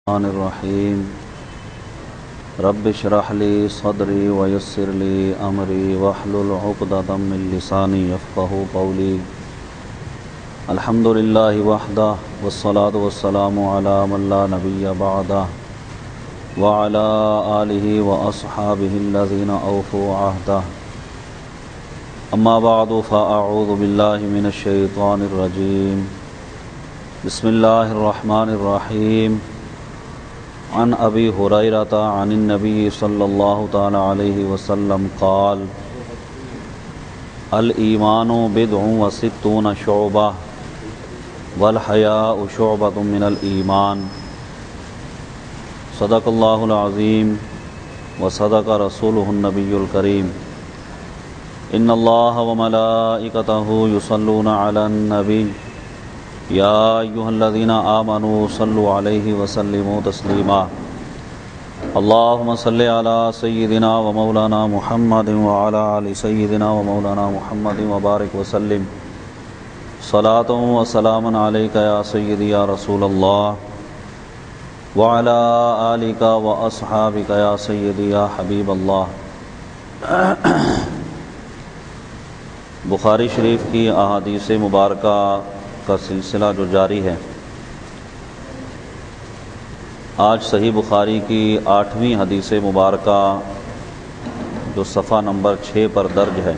الرحمن الرحیم رب اشرح لی صدری ویسر لی امری واحلل عقدۃ من لسانی یفقہوا قولی الحمد للہ وحدہ والصلاة والسلام علی من لا نبی بعدہ وعلی آلہ واصحابہ الذین اوفوا عہدہ اما بعد فاعوذ باللہ من الشیطان الرجیم بسم اللہ الرحمن الرحیم عن ابی ہریرۃ عن النبی صلی اللہ تعالی علیہ وسلم قال الایمان بضع وستون شعبہ والحیاء شعبۃ من الایمان صدق اللہ العظیم وصدق رسولہ النبی الکریم ان اللہ وملائکتہ یصلون علی النبی یا ایھا الذین آمنوا صلوا علیہ وسلموا تسلیما اللہم صل علی سیدنا و مولانا محمد وعلی آل سیدنا و مولانا محمد وبارک وسلم صلاۃ و سلام علیک یا سیدی یا رسول اللہ وعلی آلک و اصحابک یا سیدی یا حبیب اللہ۔ بخاری شریف کی احادیث مبارکہ کا سلسلہ جو جاری ہے، آج صحیح بخاری کی 8ویں حدیث مبارکہ جو صفحہ نمبر 6 پر درج ہے،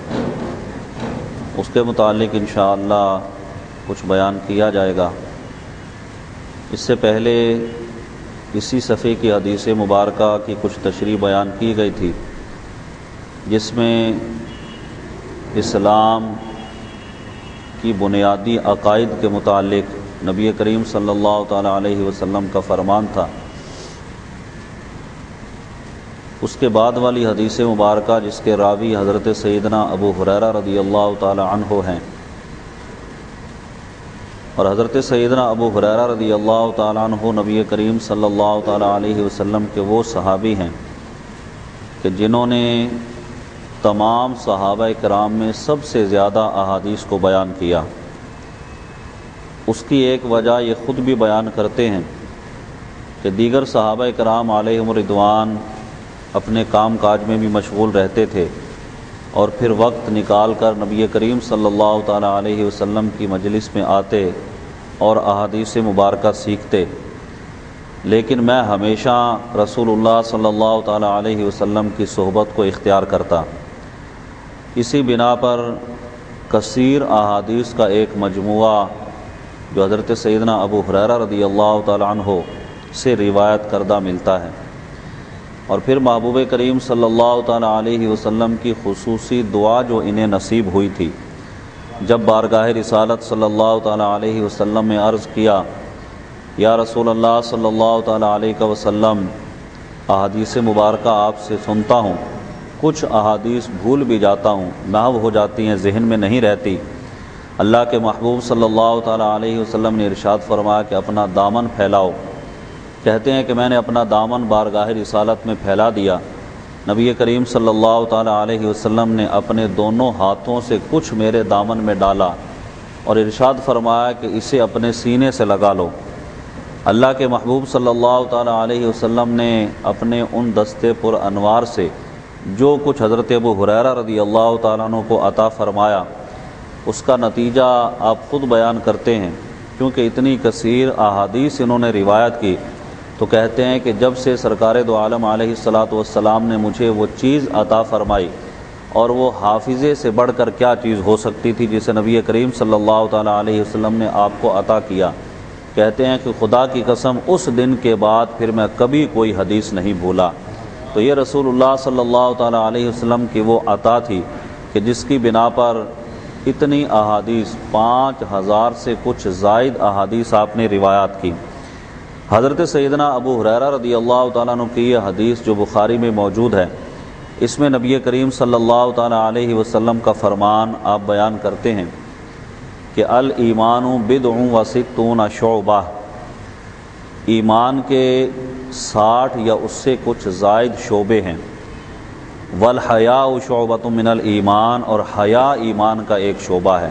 اس کے متعلق انشاءاللہ کچھ بیان کیا جائے گا۔ اس سے پہلے اسی صفحے کی حدیث مبارکہ کی کچھ تشریح بیان کی گئی تھی، جس میں اسلام کی بنیادی عقائد کے متعلق نبی کریم صلی اللہ تعالی علیہ وسلم کا فرمان تھا۔ اس کے بعد والی حدیث مبارکہ جس کے راوی حضرت سیدنا ابو ہریرہ رضی اللہ تعالی عنہ ہیں، اور حضرت سیدنا ابو ہریرہ رضی اللہ تعالی عنہ نبی کریم صلی اللہ تعالی علیہ وسلم کے وہ صحابی ہیں کہ جنہوں نے تمام صحابہ کرام میں سب سے زیادہ احادیث کو بیان کیا۔ اس کی ایک وجہ یہ خود بھی بیان کرتے ہیں کہ دیگر صحابہ کرام علیہم الرضوان اپنے کام کاج میں بھی مشغول رہتے تھے، اور پھر وقت نکال کر نبی کریم صلی اللہ تعالی علیہ وسلم کی مجلس میں آتے اور احادیث مبارکہ سیکھتے، لیکن میں ہمیشہ رسول اللہ صلی اللہ تعالی علیہ وسلم کی صحبت کو اختیار کرتا۔ اسی بنا پر کثیر احادیث کا ایک مجموعہ جو حضرت سیدنا ابو ہریرہ رضی اللہ تعالی عنہ سے روایت کردہ ملتا ہے، اور پھر محبوب کریم صلی اللہ تعالی علیہ وسلم کی خصوصی دعا جو انہیں نصیب ہوئی تھی جب بارگاہ رسالت صلی اللہ تعالی علیہ وسلم میں عرض کیا، یا رسول اللہ صلی اللہ تعالی علیہ وسلم، احادیث مبارکہ آپ سے سنتا ہوں، کچھ احادیث بھول بھی جاتا ہوں، محو ہو جاتی ہیں، ذہن میں نہیں رہتی۔ اللہ کے محبوب صلی اللہ تعالی علیہ وسلم نے ارشاد فرمایا کہ اپنا دامن پھیلاؤ۔ کہتے ہیں کہ میں نے اپنا دامن بارگاہ رسالت میں پھیلا دیا۔ نبی کریم صلی اللہ تعالی علیہ وسلم نے اپنے دونوں ہاتھوں سے کچھ میرے دامن میں ڈالا اور ارشاد فرمایا کہ اسے اپنے سینے سے لگا لو۔ اللہ کے محبوب صلی اللہ تعالی علیہ وسلم نے اپنے ان دستے پر انوار سے جو کچھ حضرت ابو ہریرہ رضی اللہ تعالیٰ عنہ کو عطا فرمایا، اس کا نتیجہ آپ خود بیان کرتے ہیں۔ کیونکہ اتنی کثیر احادیث انہوں نے روایت کی، تو کہتے ہیں کہ جب سے سرکار دو عالم علیہ الصلاۃ والسلام نے مجھے وہ چیز عطا فرمائی، اور وہ حافظے سے بڑھ کر کیا چیز ہو سکتی تھی جسے نبی کریم صلی اللہ تعالیٰ علیہ وسلم نے آپ کو عطا کیا، کہتے ہیں کہ خدا کی قسم اس دن کے بعد پھر میں کبھی کوئی حدیث نہیں بھولا۔ تو یہ رسول اللہ صلی اللہ تعالی علیہ وسلم کی وہ عطا تھی کہ جس کی بنا پر اتنی احادیث 5000 سے کچھ زائد احادیث آپ نے روایات کی۔ حضرت سیدنا ابو ہریرہ رضی اللہ تعالیٰ عنہ کی یہ حدیث جو بخاری میں موجود ہے، اس میں نبی کریم صلی اللہ تعالی علیہ وسلم کا فرمان آپ بیان کرتے ہیں کہ الایمان بضع وستون شعبہ، ایمان کے 60 یا اس سے کچھ زائد شعبے ہیں۔ والحیاء شعبۃ من الایمان، اور حیا ایمان کا ایک شعبہ ہے۔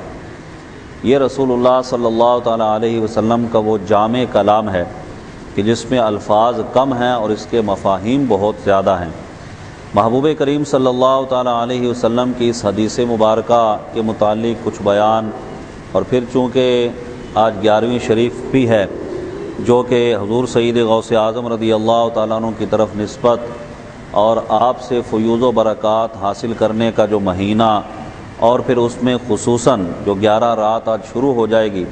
یہ رسول اللہ صلی اللہ تعالی علیہ وسلم کا وہ جامع کلام ہے کہ جس میں الفاظ کم ہیں اور اس کے مفاہیم بہت زیادہ ہیں۔ محبوب کریم صلی اللہ تعالیٰ علیہ وسلم کی اس حدیث مبارکہ کے متعلق کچھ بیان، اور پھر چونکہ آج 11ویں شریف بھی ہے جو کہ حضور سید غوث اعظم رضی اللہ تعالیٰ عنہ کی طرف نسبت اور آپ سے فیوض و برکات حاصل کرنے کا جو مہینہ، اور پھر اس میں خصوصاً جو 11 رات آج شروع ہو جائے گی،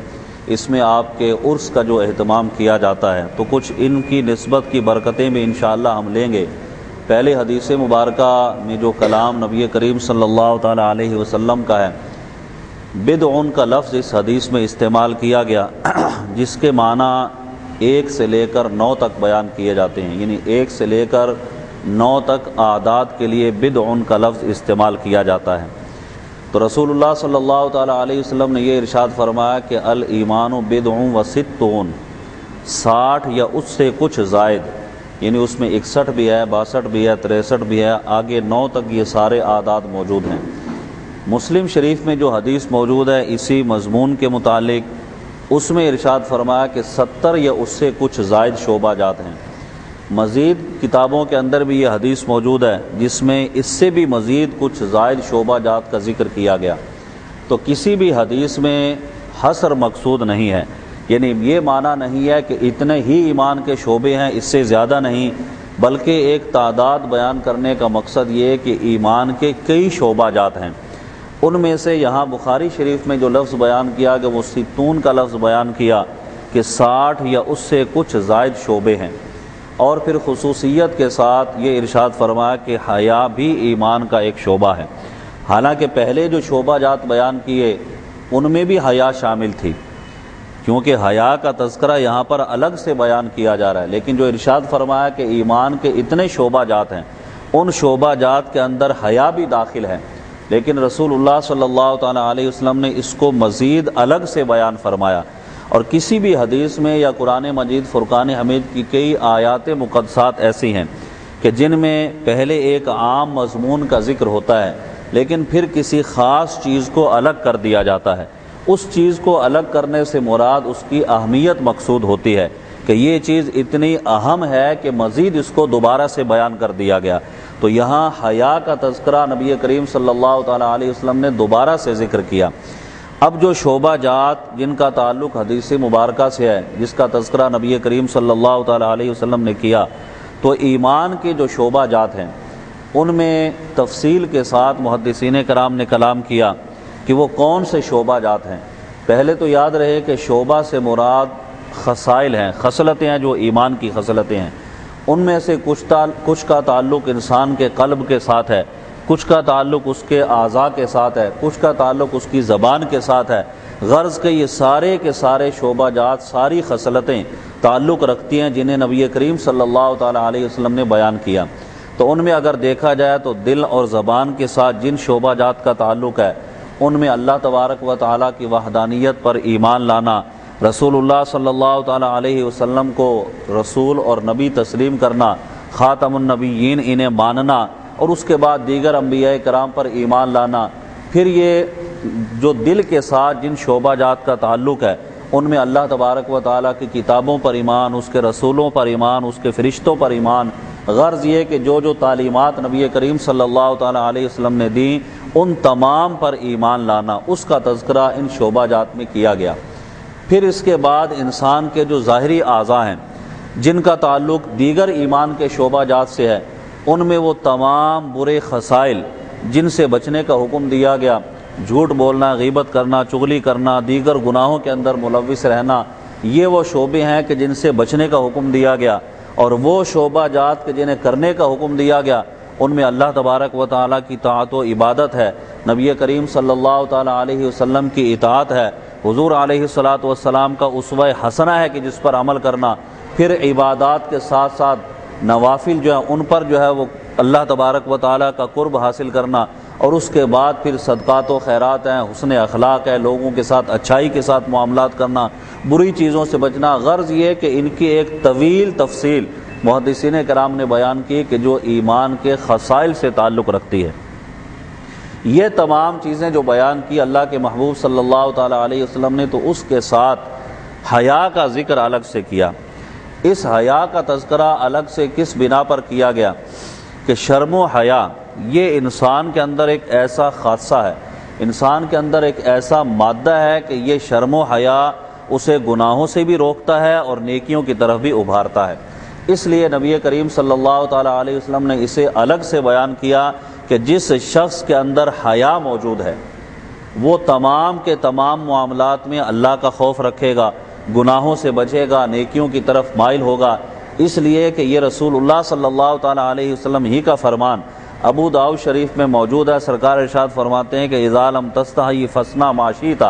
اس میں آپ کے عرس کا جو اہتمام کیا جاتا ہے، تو کچھ ان کی نسبت کی برکتیں بھی انشاءاللہ ہم لیں گے۔ پہلے حدیث مبارکہ میں جو کلام نبی کریم صلی اللہ تعالیٰ علیہ وسلم کا ہے، بدعن کا لفظ اس حدیث میں استعمال کیا گیا، جس کے معنی 1 سے لے کر 9 تک بیان کیے جاتے ہیں، یعنی 1 سے لے کر 9 تک اعداد کے لیے بدعن کا لفظ استعمال کیا جاتا ہے۔ تو رسول اللہ صلی اللہ تعالیٰ علیہ وسلم نے یہ ارشاد فرمایا کہ الایمان بدع و ستون، 60 یا اس سے کچھ زائد، یعنی اس میں 61 بھی ہے، 62 بھی ہے، 63 بھی ہے، آگے 9 تک یہ سارے اعداد موجود ہیں۔ مسلم شریف میں جو حدیث موجود ہے اسی مضمون کے متعلق، اس میں ارشاد فرمایا کہ 70 یا اس سے کچھ زائد شعبہ جات ہیں۔ مزید کتابوں کے اندر بھی یہ حدیث موجود ہے جس میں اس سے بھی مزید کچھ زائد شعبہ جات کا ذکر کیا گیا۔ تو کسی بھی حدیث میں حصر مقصود نہیں ہے، یعنی یہ معنی نہیں ہے کہ اتنے ہی ایمان کے شعبے ہیں، اس سے زیادہ نہیں، بلکہ ایک تعداد بیان کرنے کا مقصد یہ ہے کہ ایمان کے کئی شعبہ جات ہیں۔ ان میں سے یہاں بخاری شریف میں جو لفظ بیان کیا کہ وہ 60 کا لفظ بیان کیا کہ 60 یا اس سے کچھ زائد شعبے ہیں، اور پھر خصوصیت کے ساتھ یہ ارشاد فرمایا کہ حیا بھی ایمان کا ایک شعبہ ہے۔ حالانکہ پہلے جو شعبہ جات بیان کیے ان میں بھی حیا شامل تھی، کیونکہ حیا کا تذکرہ یہاں پر الگ سے بیان کیا جا رہا ہے، لیکن جو ارشاد فرمایا کہ ایمان کے اتنے شعبہ جات ہیں، ان شعبہ جات کے اندر حیا بھی داخل ہے، لیکن رسول اللہ صلی اللہ تعالیٰ علیہ وسلم نے اس کو مزید الگ سے بیان فرمایا۔ اور کسی بھی حدیث میں یا قرآن مجید فرقان حمید کی کئی آیات مقدسات ایسی ہیں کہ جن میں پہلے ایک عام مضمون کا ذکر ہوتا ہے، لیکن پھر کسی خاص چیز کو الگ کر دیا جاتا ہے۔ اس چیز کو الگ کرنے سے مراد اس کی اہمیت مقصود ہوتی ہے کہ یہ چیز اتنی اہم ہے کہ مزید اس کو دوبارہ سے بیان کر دیا گیا۔ تو یہاں حیا کا تذکرہ نبی کریم صلی اللہ تعالیٰ علیہ وسلم نے دوبارہ سے ذکر کیا۔ اب جو شعبہ جات جن کا تعلق حدیث مبارکہ سے ہے، جس کا تذکرہ نبی کریم صلی اللہ تعالیٰ علیہ وسلم نے کیا، تو ایمان کے جو شعبہ جات ہیں ان میں تفصیل کے ساتھ محدثین کرام نے کلام کیا کہ وہ کون سے شعبہ جات ہیں۔ پہلے تو یاد رہے کہ شعبہ سے مراد خصائل ہیں، خصلتیں ہیں جو ایمان کی خصلتیں ہیں۔ ان میں سے کچھ کا تعلق انسان کے قلب کے ساتھ ہے، کچھ کا تعلق اس کے اعضاء کے ساتھ ہے، کچھ کا تعلق اس کی زبان کے ساتھ ہے۔ غرض کہ یہ سارے کے سارے شعبہ جات، ساری خصلتیں تعلق رکھتی ہیں جنہیں نبی کریم صلی اللہ تعالیٰ علیہ وسلم نے بیان کیا۔ تو ان میں اگر دیکھا جائے تو دل اور زبان کے ساتھ جن شعبہ جات کا تعلق ہے ان میں اللہ تبارک و تعالیٰ کی وحدانیت پر ایمان لانا، رسول اللہ صلی اللہ تعالیٰ علیہ وسلم کو رسول اور نبی تسلیم کرنا، خاتم النبیین انہیں ماننا، اور اس کے بعد دیگر انبیاء کرام پر ایمان لانا۔ پھر یہ جو دل کے ساتھ جن شعبہ جات کا تعلق ہے ان میں اللہ تبارک و تعالیٰ کی کتابوں پر ایمان، اس کے رسولوں پر ایمان، اس کے فرشتوں پر ایمان۔ غرض یہ کہ جو تعلیمات نبی کریم صلی اللہ تعالیٰ علیہ وسلم نے دیں ان تمام پر ایمان لانا، اس کا تذکرہ ان شعبہ جات میں کیا گیا۔ پھر اس کے بعد انسان کے جو ظاہری اعضاء ہیں جن کا تعلق دیگر ایمان کے شعبہ جات سے ہے، ان میں وہ تمام برے خصائل جن سے بچنے کا حکم دیا گیا، جھوٹ بولنا، غیبت کرنا، چغلی کرنا، دیگر گناہوں کے اندر ملوث رہنا، یہ وہ شعبے ہیں کہ جن سے بچنے کا حکم دیا گیا۔ اور وہ شعبہ جات کے جنہیں کرنے کا حکم دیا گیا ان میں اللہ تبارک و تعالیٰ کی طاعت و عبادت ہے، نبی کریم صلی اللہ تعالیٰ علیہ وسلم کی اطاعت ہے، حضور علیہ الصلاۃ والسلام کا اسوہ حسنہ ہے کہ جس پر عمل کرنا۔ پھر عبادات کے ساتھ ساتھ نوافل جو ہیں ان پر جو ہے وہ اللہ تبارک و تعالیٰ کا قرب حاصل کرنا، اور اس کے بعد پھر صدقات و خیرات ہیں، حسن اخلاق ہے، لوگوں کے ساتھ اچھائی کے ساتھ معاملات کرنا، بری چیزوں سے بچنا۔ غرض یہ کہ ان کی ایک طویل تفصیل محدثین کرام نے بیان کی کہ جو ایمان کے خصائل سے تعلق رکھتی ہے۔ یہ تمام چیزیں جو بیان کی اللہ کے محبوب صلی اللہ تعالیٰ علیہ وسلم نے، تو اس کے ساتھ حیا کا ذکر الگ سے کیا۔ اس حیا کا تذکرہ الگ سے کس بنا پر کیا گیا کہ شرم و حیا یہ انسان کے اندر ایک ایسا خاصہ ہے، انسان کے اندر ایک ایسا مادہ ہے کہ یہ شرم و حیا اسے گناہوں سے بھی روکتا ہے اور نیکیوں کی طرف بھی ابھارتا ہے۔ اس لیے نبی کریم صلی اللہ تعالیٰ علیہ وسلم نے اسے الگ سے بیان کیا کہ جس شخص کے اندر حیا موجود ہے وہ تمام کے تمام معاملات میں اللہ کا خوف رکھے گا، گناہوں سے بچے گا، نیکیوں کی طرف مائل ہوگا، اس لیے کہ یہ رسول اللہ صلی اللہ تعالیٰ علیہ وسلم ہی کا فرمان ابو داؤد شریف میں موجود ہے۔ سرکار ارشاد فرماتے ہیں کہ اذا لم تستحی فاصنع ما شئت،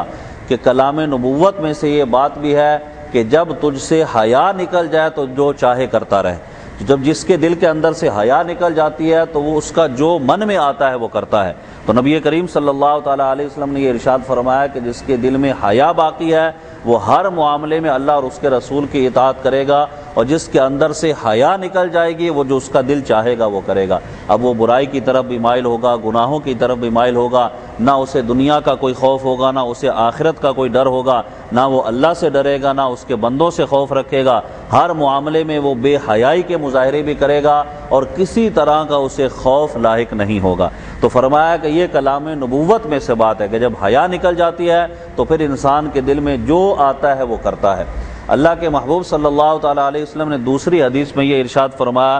کہ کلام نبوت میں سے یہ بات بھی ہے کہ جب تجھ سے حیا نکل جائے تو جو چاہے کرتا رہے۔ جب جس کے دل کے اندر سے حیا نکل جاتی ہے تو وہ اس کا جو من میں آتا ہے وہ کرتا ہے۔ تو نبی کریم صلی اللہ تعالیٰ علیہ وسلم نے یہ ارشاد فرمایا کہ جس کے دل میں حیا باقی ہے وہ ہر معاملے میں اللہ اور اس کے رسول کی اطاعت کرے گا، اور جس کے اندر سے حیا نکل جائے گی وہ جو اس کا دل چاہے گا وہ کرے گا۔ اب وہ برائی کی طرف بھی مائل ہوگا، گناہوں کی طرف بھی مائل ہوگا، نہ اسے دنیا کا کوئی خوف ہوگا، نہ اسے آخرت کا کوئی ڈر ہوگا، نہ وہ اللہ سے ڈرے گا، نہ اس کے بندوں سے خوف رکھے گا۔ ہر معاملے میں وہ بے حیائی کے مظاہرے بھی کرے گا اور کسی طرح کا اسے خوف لاحق نہیں ہوگا۔ تو فرمایا کہ یہ کلام نبوت میں سے بات ہے کہ جب حیا نکل جاتی ہے تو پھر انسان کے دل میں جو آتا ہے وہ کرتا ہے۔ اللہ کے محبوب صلی اللہ تعالیٰ علیہ وسلم نے دوسری حدیث میں یہ ارشاد فرمایا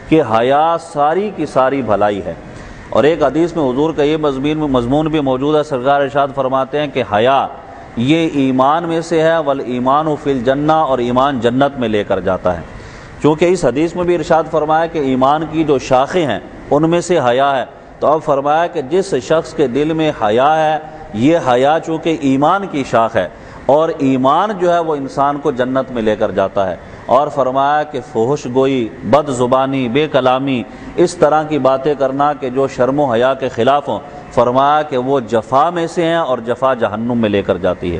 کہ حیا ساری کی ساری بھلائی ہے، اور ایک حدیث میں حضور کا یہ مضمون بھی موجود ہے۔ سرکار ارشاد فرماتے ہیں کہ حیا یہ ایمان میں سے ہے، والایمان فی الجنہ، اور ایمان جنت میں لے کر جاتا ہے۔ چونکہ اس حدیث میں بھی ارشاد فرمایا کہ ایمان کی جو شاخیں ہیں ان میں سے حیا ہے، تو اب فرمایا کہ جس شخص کے دل میں حیا ہے، یہ حیا چونکہ ایمان کی شاخ ہے، اور ایمان جو ہے وہ انسان کو جنت میں لے کر جاتا ہے۔ اور فرمایا کہ فحش گوئی، بد زبانی، بے کلامی، اس طرح کی باتیں کرنا کہ جو شرم و حیا کے خلاف ہوں، فرمایا کہ وہ جفا میں سے ہیں اور جفا جہنم میں لے کر جاتی ہے۔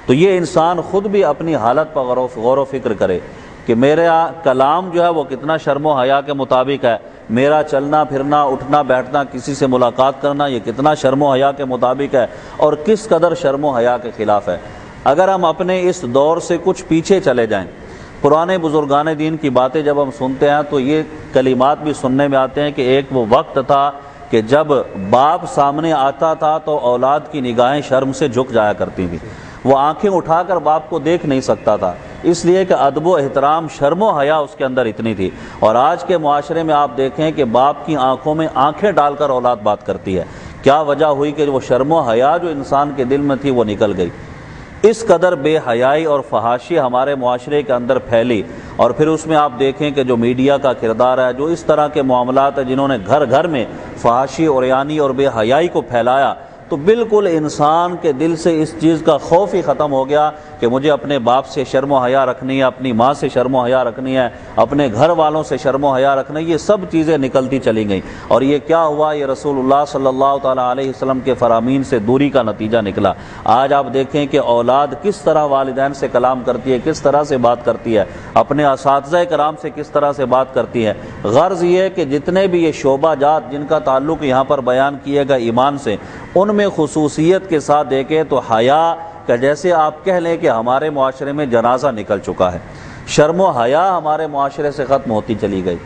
تو یہ انسان خود بھی اپنی حالت پر غور و فکر کرے کہ میرا کلام جو ہے وہ کتنا شرم و حیا کے مطابق ہے، میرا چلنا پھرنا، اٹھنا بیٹھنا، کسی سے ملاقات کرنا، یہ کتنا شرم و حیا کے مطابق ہے اور کس قدر شرم و حیا کے خلاف ہے۔ اگر ہم اپنے اس دور سے کچھ پیچھے چلے جائیں، پرانے بزرگان دین کی باتیں جب ہم سنتے ہیں تو یہ کلمات بھی سننے میں آتے ہیں کہ ایک وہ وقت تھا کہ جب باپ سامنے آتا تھا تو اولاد کی نگاہیں شرم سے جھک جایا کرتی تھیں، وہ آنکھیں اٹھا کر باپ کو دیکھ نہیں سکتا تھا، اس لیے کہ ادب و احترام، شرم و حیا اس کے اندر اتنی تھی۔ اور آج کے معاشرے میں آپ دیکھیں کہ باپ کی آنکھوں میں آنکھیں ڈال کر اولاد بات کرتی ہے۔ کیا وجہ ہوئی کہ وہ شرم و حیا جو انسان کے دل میں تھی وہ نکل گئی۔ اس قدر بے حیائی اور فحاشی ہمارے معاشرے کے اندر پھیلی، اور پھر اس میں آپ دیکھیں کہ جو میڈیا کا کردار ہے، جو اس طرح کے معاملات ہیں جنہوں نے گھر گھر میں فحاشی اور عریانی اور بے حیائی کو پھیلایا، تو بالکل انسان کے دل سے اس چیز کا خوف ہی ختم ہو گیا کہ مجھے اپنے باپ سے شرم و حیا رکھنی ہے، اپنی ماں سے شرم و حیا رکھنی ہے، اپنے گھر والوں سے شرم و حیا رکھنا ہے۔ یہ سب چیزیں نکلتی چلی گئیں، اور یہ کیا ہوا؟ یہ رسول اللہ صلی اللہ تعالیٰ علیہ وسلم کے فرامین سے دوری کا نتیجہ نکلا۔ آج آپ دیکھیں کہ اولاد کس طرح والدین سے کلام کرتی ہے، کس طرح سے بات کرتی ہے، اپنے اساتذہ کرام سے کس طرح سے بات کرتی ہے۔ غرض یہ کہ جتنے بھی یہ شعبہ جات جن کا تعلق یہاں پر بیان کیے گا ایمان سے، ان میں خصوصیت کے ساتھ دیکھیں تو حیا کا جیسے آپ کہہ لیں کہ ہمارے معاشرے میں جنازہ نکل چکا ہے، شرم و حیا ہمارے معاشرے سے ختم ہوتی چلی گئی۔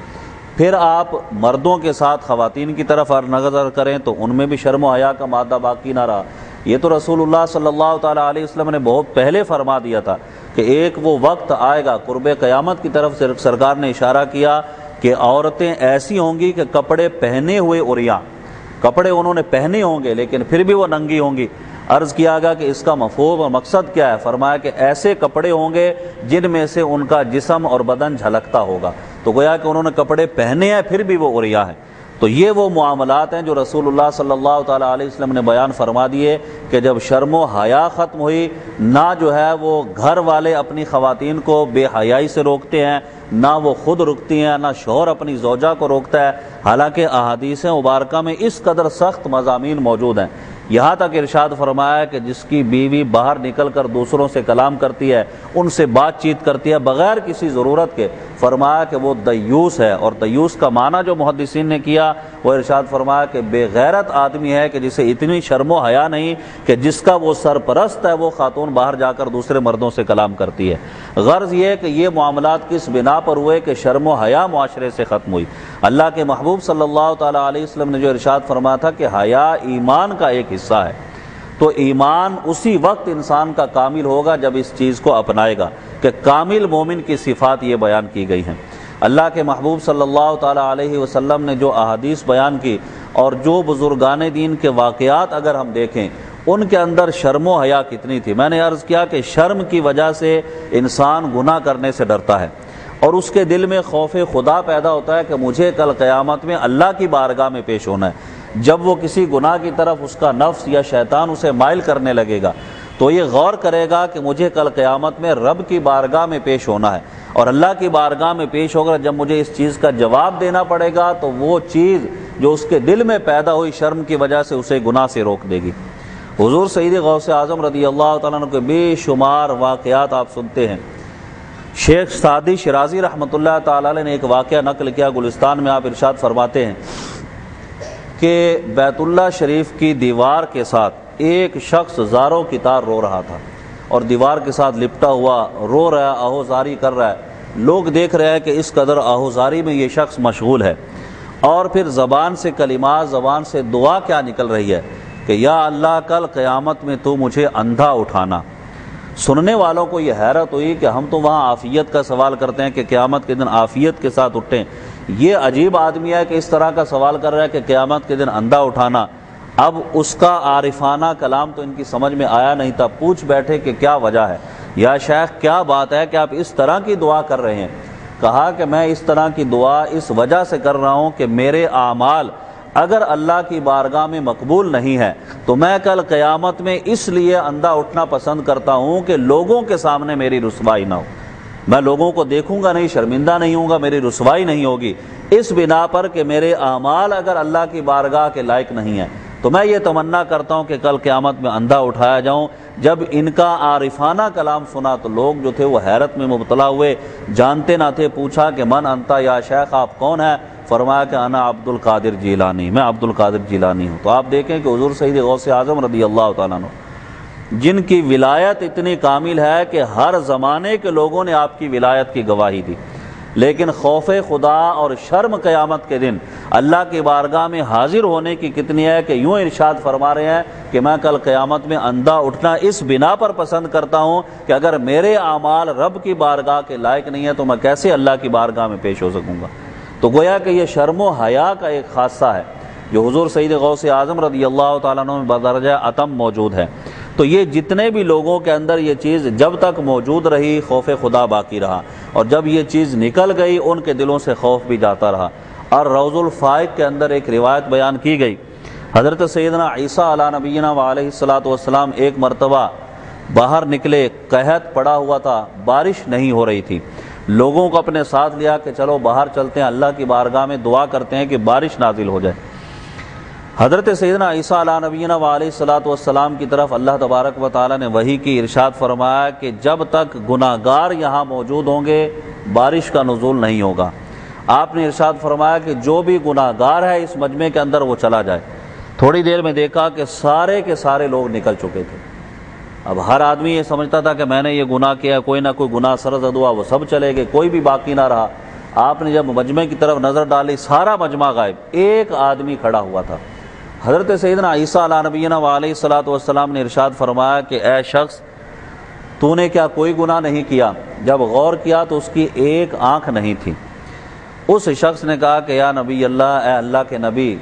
پھر آپ مردوں کے ساتھ خواتین کی طرف نظر کریں تو ان میں بھی شرم و حیا کا مادہ باقی نہ رہا۔ یہ تو رسول اللہ صلی اللہ تعالیٰ علیہ وسلم نے بہت پہلے فرما دیا تھا کہ ایک وہ وقت آئے گا، قرب قیامت کی طرف سرکار نے اشارہ کیا کہ عورتیں ایسی ہوں گی کہ کپڑے پہنے ہوئے عریاں، کپڑے انہوں نے پہنے ہوں گے لیکن پھر بھی وہ ننگی ہوں گی۔ عرض کیا گیا کہ اس کا مفہوم اور مقصد کیا ہے؟ فرمایا کہ ایسے کپڑے ہوں گے جن میں سے ان کا جسم اور بدن جھلکتا ہوگا، تو گویا کہ انہوں نے کپڑے پہنے ہیں پھر بھی وہ عریاں ہیں۔ تو یہ وہ معاملات ہیں جو رسول اللہ صلی اللہ تعالیٰ علیہ وسلم نے بیان فرما دیے کہ جب شرم و حیا ختم ہوئی، نہ جو ہے وہ گھر والے اپنی خواتین کو بے حیائی سے روکتے ہیں، نہ وہ خود رکتی ہیں، نہ شوہر اپنی زوجہ کو روکتا ہے، حالانکہ احادیث مبارکہ میں اس قدر سخت مضامین موجود ہیں۔ یہاں تک ارشاد فرمایا کہ جس کی بیوی باہر نکل کر دوسروں سے کلام کرتی ہے، ان سے بات چیت کرتی ہے بغیر کسی ضرورت کے، فرمایا کہ وہ دیوس ہے۔ اور دیوس کا معنی جو محدثین نے کیا وہ ارشاد فرمایا کہ بے غیرت آدمی ہے کہ جسے اتنی شرم و حیا نہیں کہ جس کا وہ سرپرست ہے وہ خاتون باہر جا کر دوسرے مردوں سے کلام کرتی ہے۔ غرض یہ کہ یہ معاملات کس بنا پر ہوئے کہ شرم و حیا معاشرے سے ختم ہوئی۔ اللہ کے محبوب صلی اللہ تعالیٰ علیہ وسلم نے جو ارشاد فرمایا تھا کہ حیا ایمان کا ایک حصہ ہے، تو ایمان اسی وقت انسان کا کامل ہوگا جب اس چیز کو اپنائے گا، کہ کامل مومن کی صفات یہ بیان کی گئی ہیں۔ اللہ کے محبوب صلی اللہ تعالیٰ علیہ وسلم نے جو احادیث بیان کی اور جو بزرگان دین کے واقعات اگر ہم دیکھیں، ان کے اندر شرم و حیا کتنی تھی۔ میں نے عرض کیا کہ شرم کی وجہ سے انسان گناہ کرنے سے ڈرتا ہے، اور اس کے دل میں خوف خدا پیدا ہوتا ہے کہ مجھے کل قیامت میں اللہ کی بارگاہ میں پیش ہونا ہے۔ جب وہ کسی گناہ کی طرف اس کا نفس یا شیطان اسے مائل کرنے لگے گا تو یہ غور کرے گا کہ مجھے کل قیامت میں رب کی بارگاہ میں پیش ہونا ہے، اور اللہ کی بارگاہ میں پیش ہوگا جب مجھے اس چیز کا جواب دینا پڑے گا تو وہ چیز جو اس کے دل میں پیدا ہوئی شرم کی وجہ سے اسے گناہ سے روک دے گی۔ حضور سید غوث اعظم رضی اللہ تعالیٰ عنہ کے بے شمار واقعات آپ سنتے ہیں۔ شیخ سعدی شرازی رحمۃ اللہ تعالیٰ علیہ نے ایک واقعہ نقل کیا گلستان میں، آپ ارشاد فرماتے ہیں کہ بیت اللہ شریف کی دیوار کے ساتھ ایک شخص زاروں کی طرح رو رہا تھا، اور دیوار کے ساتھ لپٹا ہوا رو رہا ہے، آہوزاری کر رہا ہے۔ لوگ دیکھ رہے ہیں کہ اس قدر آہوزاری میں یہ شخص مشغول ہے، اور پھر زبان سے کلمات، زبان سے دعا کیا نکل رہی ہے کہ یا اللہ کل قیامت میں تو مجھے اندھا اٹھانا۔ سننے والوں کو یہ حیرت ہوئی کہ ہم تو وہاں عافیت کا سوال کرتے ہیں کہ قیامت کے دن عافیت کے ساتھ اٹھیں، یہ عجیب آدمی ہے کہ اس طرح کا سوال کر رہا ہے کہ قیامت کے دن اندھا اٹھانا۔ اب اس کا عارفانہ کلام تو ان کی سمجھ میں آیا نہیں تھا، پوچھ بیٹھے کہ کیا وجہ ہے یا شیخ کیا بات ہے کہ آپ اس طرح کی دعا کر رہے ہیں؟ کہا کہ میں اس طرح کی دعا اس وجہ سے کر رہا ہوں کہ میرے اعمال اگر اللہ کی بارگاہ میں مقبول نہیں ہے تو میں کل قیامت میں اس لیے اندھا اٹھنا پسند کرتا ہوں کہ لوگوں کے سامنے میری رسوائی نہ ہو، میں لوگوں کو دیکھوں گا نہیں، شرمندہ نہیں ہوں گا، میری رسوائی نہیں ہوگی، اس بنا پر کہ میرے اعمال اگر اللہ کی بارگاہ کے لائق نہیں ہیں تو میں یہ تمنا کرتا ہوں کہ کل قیامت میں اندھا اٹھایا جاؤں۔ جب ان کا عارفانہ کلام سنا تو لوگ جو تھے وہ حیرت میں مبتلا ہوئے، جانتے نہ تھے۔ پوچھا کہ من انتا یا شیخ، آپ کون ہیں؟ فرمایا کہ انا عبد القادر جیلانی، میں عبد القادر جیلانی ہوں۔ تو آپ دیکھیں کہ حضور سید غوث اعظم رضی اللہ تعالیٰ عنہ جن کی ولایت اتنی کامل ہے کہ ہر زمانے کے لوگوں نے آپ کی ولایت کی گواہی دی، لیکن خوف خدا اور شرم قیامت کے دن اللہ کی بارگاہ میں حاضر ہونے کی کتنی ہے کہ یوں ارشاد فرما رہے ہیں کہ میں کل قیامت میں اندھا اٹھنا اس بنا پر پسند کرتا ہوں کہ اگر میرے اعمال رب کی بارگاہ کے لائق نہیں ہے تو میں کیسے اللہ کی بارگاہ میں پیش ہو سکوں گا۔ تو گویا کہ یہ شرم و حیا کا ایک خاصہ ہے جو حضور سید غوث اعظم رضی اللہ تعالیٰ عنہ میں بدرجہ اتم موجود ہے۔ تو یہ جتنے بھی لوگوں کے اندر یہ چیز جب تک موجود رہی خوف خدا باقی رہا، اور جب یہ چیز نکل گئی ان کے دلوں سے خوف بھی جاتا رہا۔ اور روض الفائق کے اندر ایک روایت بیان کی گئی، حضرت سیدنا عیسیٰ علیہ نبینا وعلیہ الصلوۃ والسلام ایک مرتبہ باہر نکلے، قحط پڑا ہوا تھا، بارش نہیں ہو رہی تھی، لوگوں کو اپنے ساتھ لیا کہ چلو باہر چلتے ہیں، اللہ کی بارگاہ میں دعا کرتے ہیں کہ بارش نازل ہو جائے۔ حضرت سیدنا عیسیٰ علیہ نبینا وعلیہ الصلوۃ والسلام کی طرف اللہ تبارک و تعالیٰ نے وحی کی، ارشاد فرمایا کہ جب تک گناہگار یہاں موجود ہوں گے بارش کا نزول نہیں ہوگا۔ آپ نے ارشاد فرمایا کہ جو بھی گناہگار ہے اس مجمع کے اندر وہ چلا جائے۔ تھوڑی دیر میں دیکھا کہ سارے کے سارے لوگ نکل چکے تھے۔ اب ہر آدمی یہ سمجھتا تھا کہ میں نے یہ گناہ کیا، کوئی نہ کوئی گناہ سرزد ہوا، وہ سب چلے گئے، کوئی بھی باقی نہ رہا۔ آپ نے جب مجمع کی طرف نظر ڈالی سارا مجمع غائب، ایک آدمی کھڑا ہوا تھا۔ حضرت سیدنا عیسیٰ علیہ نبینا وعلیہ الصلوۃ والسلام نے ارشاد فرمایا کہ اے شخص تو نے کیا کوئی گناہ نہیں کیا؟ جب غور کیا تو اس کی ایک آنکھ نہیں تھی۔ اس شخص نے کہا کہ یا نبی اللہ، اے اللہ کے نبی،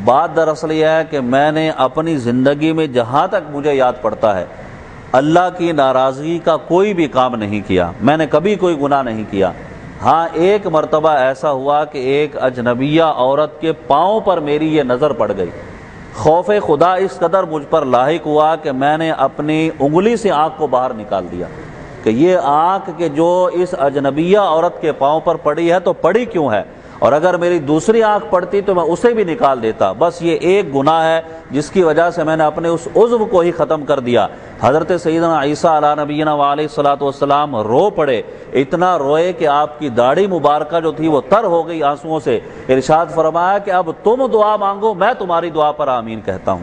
بات دراصل یہ ہے کہ میں نے اپنی زندگی میں جہاں تک مجھے یاد پڑتا ہے اللہ کی ناراضگی کا کوئی بھی کام نہیں کیا، میں نے کبھی کوئی گناہ نہیں کیا۔ ہاں ایک مرتبہ ایسا ہوا کہ ایک اجنبیہ عورت کے پاؤں پر میری یہ نظر پڑ گئی، خوف خدا اس قدر مجھ پر لاحق ہوا کہ میں نے اپنی انگلی سے آنکھ کو باہر نکال دیا۔ کہ یہ آنکھ کہ جو اس اجنبیہ عورت کے پاؤں پر پڑی ہے تو پڑی کیوں ہے، اور اگر میری دوسری آنکھ پڑتی تو میں اسے بھی نکال دیتا، بس یہ ایک گناہ ہے جس کی وجہ سے میں نے اپنے اس عضو کو ہی ختم کر دیا۔ حضرت سیدنا عیسیٰ علیہ نبینا علیہ الصلوۃ والسلام رو پڑے، اتنا روئے کہ آپ کی داڑھی مبارکہ جو تھی وہ تر ہو گئی آنسوؤں سے۔ ارشاد فرمایا کہ اب تم دعا مانگو، میں تمہاری دعا پر آمین کہتا ہوں،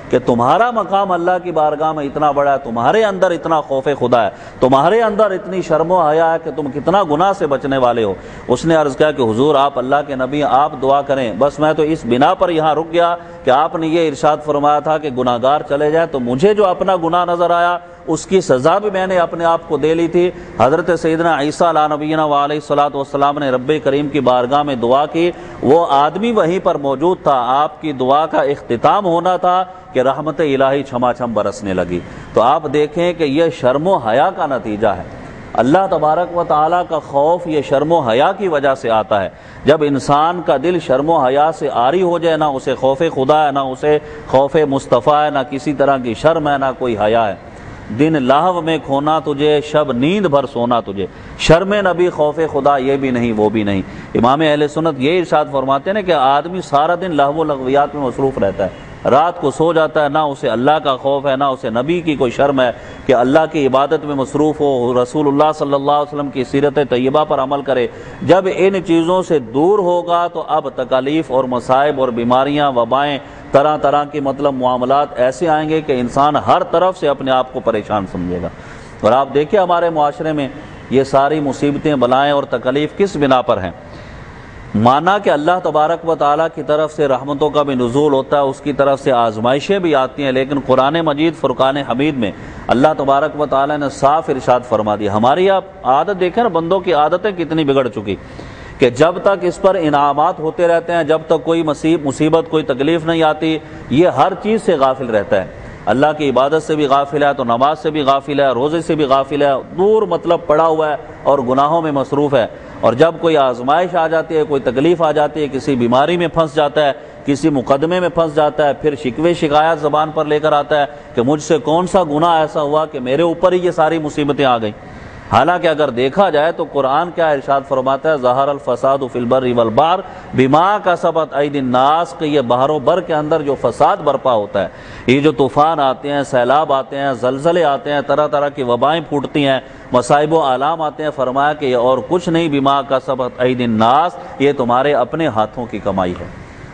کہ تمہارا مقام اللہ کی بارگاہ میں اتنا بڑا ہے، تمہارے اندر اتنا خوف خدا ہے، تمہارے اندر اتنی شرم و حیا ہے کہ تم کتنا گناہ سے بچنے والے ہو۔ اس نے عرض کیا کہ حضور آپ اللہ کے نبی، آپ دعا کریں۔ بس میں تو اس بنا پر یہاں رک گیا کہ آپ نے یہ ارشاد فرمایا تھا کہ گناہگار چلے جائیں، تو مجھے جو اپنا گناہ نظر آیا اس کی سزا بھی میں نے اپنے آپ کو دے لی تھی۔ حضرت سیدنا عیسیٰ علیہ نبینا علیہ الصلوۃ والسلام نے رب کریم کی بارگاہ میں دعا کی، وہ آدمی وہیں پر موجود تھا، آپ کی دعا کا اختتام ہونا تھا کہ رحمت الہی چھما چھم برسنے لگی۔ تو آپ دیکھیں کہ یہ شرم و حیا کا نتیجہ ہے۔ اللہ تبارک و تعالیٰ کا خوف یہ شرم و حیا کی وجہ سے آتا ہے۔ جب انسان کا دل شرم و حیا سے عاری ہو جائے، نہ اسے خوف خدا ہے، نہ اسے خوف مصطفیٰ ہے، نہ کسی طرح کی شرم ہے، نہ کوئی حیا ہے۔ دن لہو میں کھونا تجھے، شب نیند بھر سونا تجھے، شرم نبی خوف خدا یہ بھی نہیں وہ بھی نہیں۔ امام اہل سنت یہ ارشاد فرماتے ہیں کہ آدمی سارا دن لہو و لغویات میں مصروف رہتا ہے، رات کو سو جاتا ہے، نہ اسے اللہ کا خوف ہے، نہ اسے نبی کی کوئی شرم ہے کہ اللہ کی عبادت میں مصروف ہو، رسول اللہ صلی اللہ علیہ وسلم کی سیرت طیبہ پر عمل کرے۔ جب ان چیزوں سے دور ہوگا تو اب تکالیف اور مصائب اور بیماریاں، وبائیں، طرح طرح کے معاملات ایسے آئیں گے کہ انسان ہر طرف سے اپنے آپ کو پریشان سمجھے گا۔ اور آپ دیکھیں ہمارے معاشرے میں یہ ساری مصیبتیں، بلائیں اور تکالیف کس بنا پر ہیں؟ مانا کہ اللہ تبارک و تعالیٰ کی طرف سے رحمتوں کا بھی نزول ہوتا ہے، اس کی طرف سے آزمائشیں بھی آتی ہیں، لیکن قرآن مجید فرقان حمید میں اللہ تبارک و تعالیٰ نے صاف ارشاد فرما دیا۔ ہماری آپ عادت دیکھیں نا، بندوں کی عادتیں کتنی بگڑ چکی کہ جب تک اس پر انعامات ہوتے رہتے ہیں، جب تک کوئی مصیبت کوئی تکلیف نہیں آتی، یہ ہر چیز سے غافل رہتا ہے۔ اللہ کی عبادت سے بھی غافل ہے، تو نماز سے بھی غافل ہے، روزے سے بھی غافل ہے، دور مطلب پڑا ہوا ہے اور گناہوں میں مصروف ہے۔ اور جب کوئی آزمائش آ جاتی ہے، کوئی تکلیف آ جاتی ہے، کسی بیماری میں پھنس جاتا ہے، کسی مقدمے میں پھنس جاتا ہے، پھر شکوے شکایت زبان پر لے کر آتا ہے کہ مجھ سے کون سا گناہ ایسا ہوا کہ میرے اوپر ہی یہ ساری مصیبتیں آ گئیں۔ حالانکہ اگر دیکھا جائے تو قرآن کیا ارشاد فرماتا ہے، ظہر الفساد فی البر والبحر بما کسبت ایدی الناس، کہ یہ بحر و بر کے اندر جو فساد برپا ہوتا ہے، یہ جو طوفان آتے ہیں، سیلاب آتے ہیں، زلزلے آتے ہیں، طرح طرح کی وبائیں پھوٹتی ہیں، مصائب و آلام آتے ہیں، فرمایا کہ یہ اور کچھ نہیں، بما کسبت ایدی الناس، یہ تمہارے اپنے ہاتھوں کی کمائی ہے،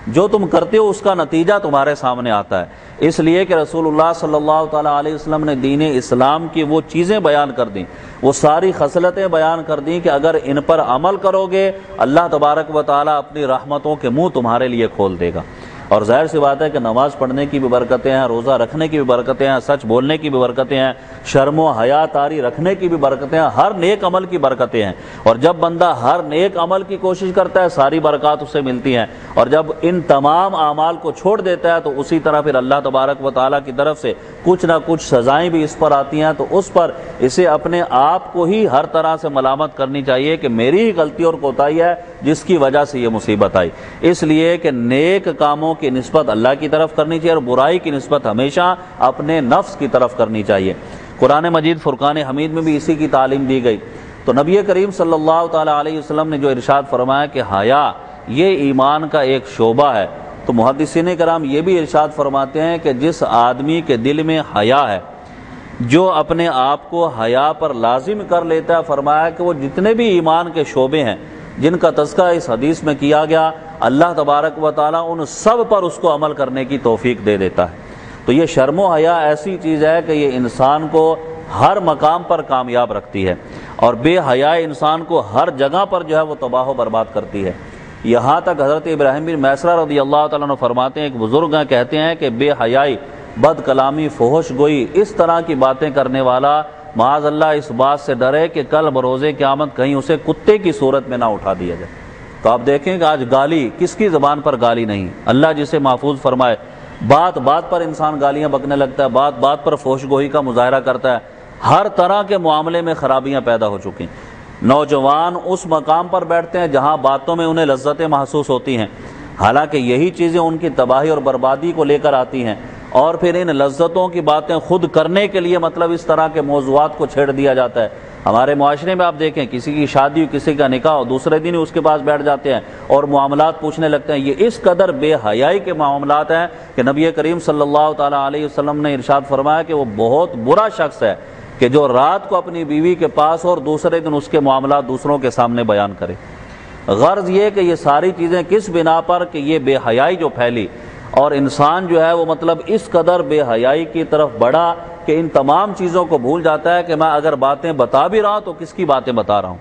جو تم کرتے ہو اس کا نتیجہ تمہارے سامنے آتا ہے۔ اس لیے کہ رسول اللہ صلی اللہ تعالیٰ علیہ وسلم نے دین اسلام کی وہ چیزیں بیان کر دیں، وہ ساری خصلتیں بیان کر دیں کہ اگر ان پر عمل کرو گے اللہ تبارک و تعالیٰ اپنی رحمتوں کے منہ تمہارے لیے کھول دے گا۔ اور ظاہر سی بات ہے کہ نماز پڑھنے کی بھی برکتیں ہیں، روزہ رکھنے کی بھی برکتیں ہیں، سچ بولنے کی بھی برکتیں ہیں، شرم و حیا طاری رکھنے کی بھی برکتیں ہیں، ہر نیک عمل کی برکتیں ہیں۔ اور جب بندہ ہر نیک عمل کی کوشش کرتا ہے، ساری برکات اسے ملتی ہیں، اور جب ان تمام اعمال کو چھوڑ دیتا ہے تو اسی طرح پھر اللہ تبارک و تعالیٰ کی طرف سے کچھ نہ کچھ سزائیں بھی اس پر آتی ہیں، تو اس پر اسے اپنے آپ کو ہی ہر طرح سے ملامت کرنی چاہیے کہ میری ہی غلطی اور کوتاہی ہے جس کی وجہ سے یہ مصیبت آئی۔ اس لیے کہ نیک کاموں کی نسبت اللہ کی طرف کرنی چاہیے اور برائی کی نسبت ہمیشہ اپنے نفس کی طرف کرنی چاہیے۔ قرآن مجید فرقان حمید میں بھی اسی کی تعلیم دی گئی۔ تو نبی کریم صلی اللہ تعالیٰ علیہ وسلم نے جو ارشاد فرمایا کہ حیا یہ ایمان کا ایک شعبہ ہے، تو محدثین کرام یہ بھی ارشاد فرماتے ہیں کہ جس آدمی کے دل میں حیا ہے، جو اپنے آپ کو حیا پر لازم کر لیتا ہے، فرمایا کہ وہ جتنے بھی ایمان کے شعبے ہیں جن کا تذکرہ اس حدیث میں کیا گیا، اللہ تبارک و تعالیٰ ان سب پر اس کو عمل کرنے کی توفیق دے دیتا ہے۔ تو یہ شرم و حیا ایسی چیز ہے کہ یہ انسان کو ہر مقام پر کامیاب رکھتی ہے، اور بے حیا انسان کو ہر جگہ پر جو ہے وہ تباہ و برباد کرتی ہے۔ یہاں تک حضرت ابراہیم بن میسرہ رضی اللہ تعالیٰ عنہ فرماتے ہیں، ایک بزرگ ہیں، کہتے ہیں کہ بے حیائی، بد کلامی، فحش گوئی، اس طرح کی باتیں کرنے والا معاذ اللہ اس بات سے ڈرے کہ کل بروز قیامت کہیں اسے کتے کی صورت میں نہ اٹھا دیا جائے۔ تو آپ دیکھیں کہ آج گالی کس کی زبان پر گالی نہیں، اللہ جسے محفوظ فرمائے۔ بات بات پر انسان گالیاں بکنے لگتا ہے، بات بات پر فحش گوئی کا مظاہرہ کرتا ہے، ہر طرح کے معاملے میں خرابیاں پیدا ہو چکی ہیں۔ نوجوان اس مقام پر بیٹھتے ہیں جہاں باتوں میں انہیں لذتیں محسوس ہوتی ہیں، حالانکہ یہی چیزیں ان کی تباہی اور بربادی کو لے کر آتی ہیں، اور پھر ان لذتوں کی باتیں خود کرنے کے لیے مطلب اس طرح کے موضوعات کو چھیڑ دیا جاتا ہے۔ ہمارے معاشرے میں آپ دیکھیں کسی کی شادی ہو، کسی کا نکاح ہو، دوسرے دن ہی اس کے پاس بیٹھ جاتے ہیں اور معاملات پوچھنے لگتے ہیں۔ یہ اس قدر بے حیائی کے معاملات ہیں کہ نبی کریم صلی اللہ تعالیٰ علیہ وسلم نے ارشاد فرمایا کہ وہ بہت برا شخص ہے کہ جو رات کو اپنی بیوی کے پاس اور دوسرے دن اس کے معاملات دوسروں کے سامنے بیان کرے۔ غرض یہ کہ یہ ساری چیزیں کس بنا پر کہ یہ بے حیائی جو پھیلی اور انسان جو ہے وہ مطلب اس قدر بے حیائی کی طرف بڑھا کہ ان تمام چیزوں کو بھول جاتا ہے کہ میں اگر باتیں بتا بھی رہا ہوں تو کس کی باتیں بتا رہا ہوں،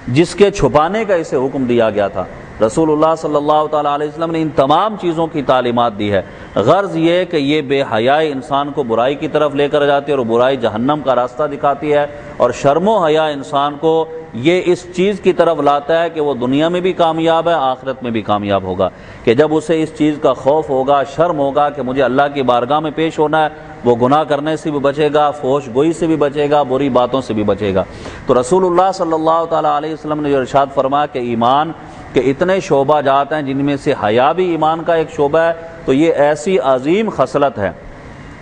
جس کے چھپانے کا اسے حکم دیا گیا تھا۔ رسول اللہ صلی اللہ تعالیٰ علیہ وسلم نے ان تمام چیزوں کی تعلیمات دی ہے۔ غرض یہ کہ یہ بے حیائی انسان کو برائی کی طرف لے کر جاتی ہے اور برائی جہنم کا راستہ دکھاتی ہے، اور شرم و حیا انسان کو یہ اس چیز کی طرف لاتا ہے کہ وہ دنیا میں بھی کامیاب ہے، آخرت میں بھی کامیاب ہوگا، کہ جب اسے اس چیز کا خوف ہوگا، شرم ہوگا کہ مجھے اللہ کی بارگاہ میں پیش ہونا ہے، وہ گناہ کرنے سے بھی بچے گا، فحش گوئی سے بھی بچے گا، بری باتوں سے بھی بچے گا۔ تو رسول اللہ صلی اللہ تعالیٰ علیہ وسلم نے جو ارشاد فرمایا کہ ایمان کے اتنے شعبہ جات ہیں جن میں سے حیا بھی ایمان کا ایک شعبہ ہے، تو یہ ایسی عظیم خصلت ہے